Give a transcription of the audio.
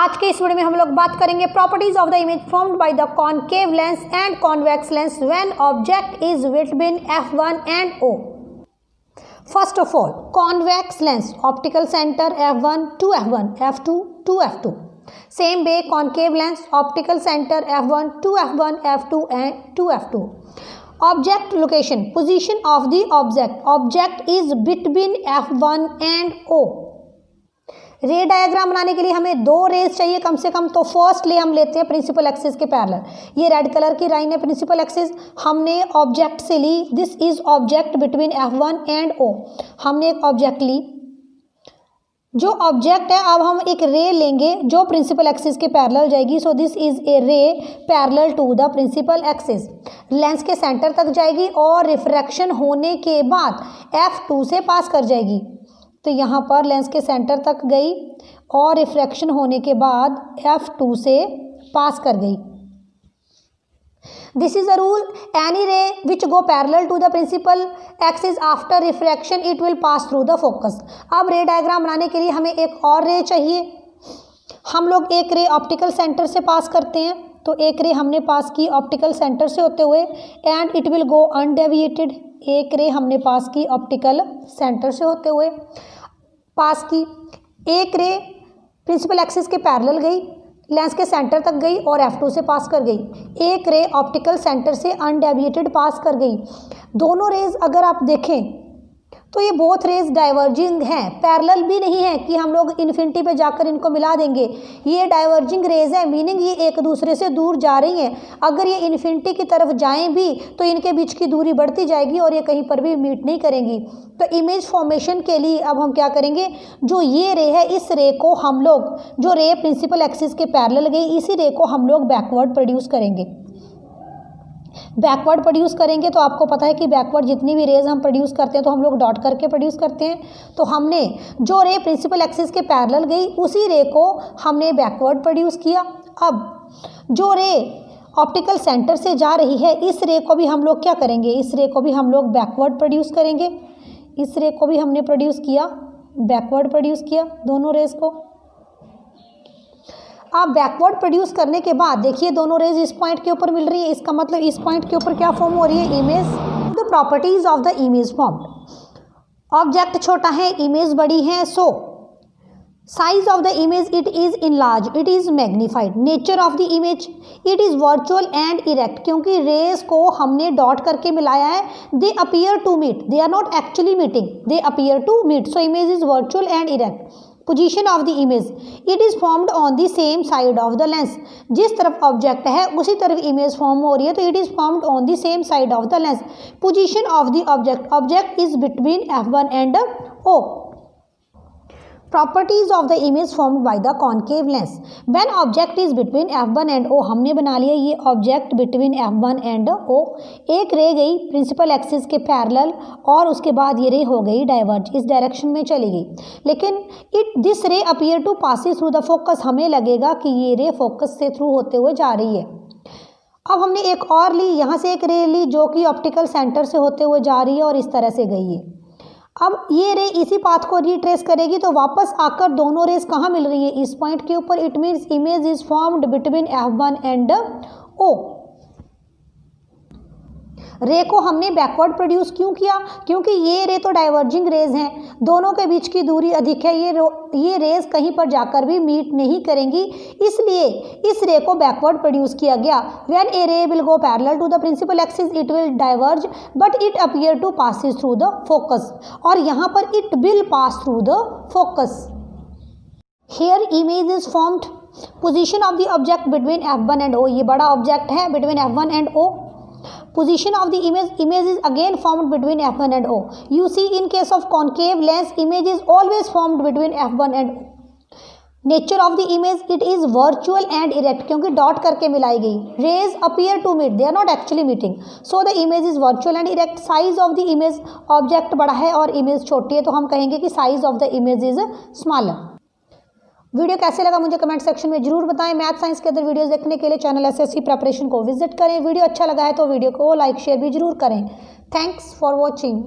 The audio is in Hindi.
आज के इस वीडियो में हम लोग बात करेंगे properties of the image formed by the concave lens and convex lens when object is between f1 and O। First of all convex lens optical centre f1 to f1, f2 to f2। Same way concave lens optical centre f1 to f1, f2 and to f2। Object location position of the object is between f1 and O। रे डायग्राम बनाने के लिए हमें दो रेज चाहिए कम से कम, तो फर्स्ट ले हम लेते हैं प्रिंसिपल एक्सिस के पैरेलल। ये रेड कलर की लाइन है प्रिंसिपल एक्सिस, हमने ऑब्जेक्ट से ली, this is object between f1 and O। हमने एक ऑब्जेक्ट ली, जो ऑब्जेक्ट है अब हम एक रे लेंगे जो प्रिंसिपल एक्सिस के पैरेलल जाएगी। So this is a ray parallel to the principal axis, lens के सेंटर तक जाएगी और रिफ्रैक्शन होने के बाद f2 से पास कर जाएगी। तो यहाँ पर लेंस के सेंटर तक गई और रिफ्रैक्शन होने के बाद f2 से पास कर गई। This is a rule, any ray which go parallel to the principal axis after refraction it will pass through the focus. अब रे डायग्राम बनाने के लिए हमें एक और रे चाहिए। हम लोग एक रे ऑप्टिकल सेंटर से पास करते हैं, तो एक रे हमने पास की ऑप्टिकल सेंटर से होते हुए and it will go undeviated. एक रे हमने पास की ऑप्टिकल सेंटर से होते हुए पास की, एक रे प्रिंसिपल एक्सिस के पैरेलल गई, लेंस के सेंटर तक गई और f2 से पास कर गई। एक रे ऑप्टिकल सेंटर से अनडेविएटेड पास कर गई। दोनों रेज अगर आप देखें तो ये बोथ रेज डाइवर्जिंग हैं, पैरेलल भी नहीं है कि हम लोग इन्फिनिटी पे जाकर इनको मिला देंगे। ये डाइवर्जिंग रेज है, मीनिंग ये एक दूसरे से दूर जा रही हैं। अगर ये इन्फिनिटी की तरफ जाएं भी तो इनके बीच की दूरी बढ़ती जाएगी और ये कहीं पर भी मीट नहीं करेंगी। तो इमेज फॉर्मेशन के लिए अब हम क्या करेंगे, जो ये रे है इस रे को हम लोग, जो रे प्रिंसिपल एक्सिस के पैरेलल गई, इसी रे को हम लोग बैकवर्ड प्रोड्यूस करेंगे। बैकवर्ड प्रोड्यूस करेंगे तो आपको पता है कि बैकवर्ड जितनी भी रेज हम प्रोड्यूस करते हैं तो हम लोग डॉट करके प्रोड्यूस करते हैं। तो हमने जो रे प्रिंसिपल एक्सिस के पैरेलल गई उसी रे को हमने बैकवर्ड प्रोड्यूस किया। अब जो रे ऑप्टिकल सेंटर से जा रही है इस रे को भी हम लोग क्या करेंगे, इस रे को भी हम लोग बैकवर्ड प्रोड्यूस करेंगे। इस रे को भी हमने प्रोड्यूस किया, बैकवर्ड प्रोड्यूस किया दोनों रेज को। अब बैकवर्ड प्रोड्यूस करने के बाद देखिए दोनों रेज इस पॉइंट के ऊपर मिल रही है, इसका मतलब इस पॉइंट के ऊपर क्या फॉर्म हो रही है, image. The properties of the image formed, object छोटा है, इमेज बड़ी है, so size of the image it is enlarge, it is magnified. Nature of the image it is virtual and erect, क्योंकि रेज को हमने डॉट करके मिलाया है। They appear to meet, they are not actually meeting, they appear to meet, so image is virtual and erect. Position of the image it is formed on the same side of the lens, जिस तरफ ऑब्जेक्ट है उसी तरफ इमेज फॉर्म हो रही है, तो it is formed on the same side of the lens. Position of the object is between f1 and O। Properties of the image formed by the concave lens when object is between f1 and O। हमने बना लिया ये object between f1 and O। एक रे गई प्रिंसिपल एक्सिस के पैरेलल और उसके बाद ये रे हो गई डाइवर्ज, इस डायरेक्शन में चली गई, लेकिन this ray appear to passes through the focus, हमें लगेगा कि ये रे फोकस से थ्रू होते हुए जा रही है। अब हमने एक और ली, यहाँ से एक रे ली जो कि ऑप्टिकल सेंटर से होते हुए जा रही है और इस तरह से गई है। अब ये रे इसी पाथ को रिट्रेस करेगी तो वापस आकर दोनों रेस कहाँ मिल रही है, इस पॉइंट के ऊपर। It means image is formed between f1 and O। रे को हमने बैकवर्ड प्रोड्यूस क्यों किया, क्योंकि ये रे तो डाइवर्जिंग रेज हैं, दोनों के बीच की दूरी अधिक है, ये रेज कहीं पर जाकर भी मीट नहीं करेंगी, इसलिए इस रे को बैकवर्ड प्रोड्यूस किया गया। When a ray will go parallel to the principal axis it will diverge but it appear to passes through the focus, और यहाँ पर it will pass through the focus. Here image is formed, position of the object between f1 and O, ये बड़ा ऑब्जेक्ट है between f1 and O। Position of the image is again formed between f1 and O. You see in case of concave lens image is always formed between f1 and O. Nature of the image it is virtual and erect, क्योंकि डॉट करके मिलाई गई। Rays appear to meet, they are not actually meeting, so the image is virtual and erect. Size of the image, object बड़ा है और इमेज छोटी है तो हम कहेंगे कि size of the image is smaller। Video कैसे लगा मुझे कमेंट सेक्शन में जरूर बताएं। मैथ साइंस के अंदर वीडियोस देखने के लिए चैनल एसएससी प्रिपरेशन को विजिट करें। वीडियो अच्छा लगा है तो वीडियो को लाइक शेयर भी जरूर करें। Thanks for watching.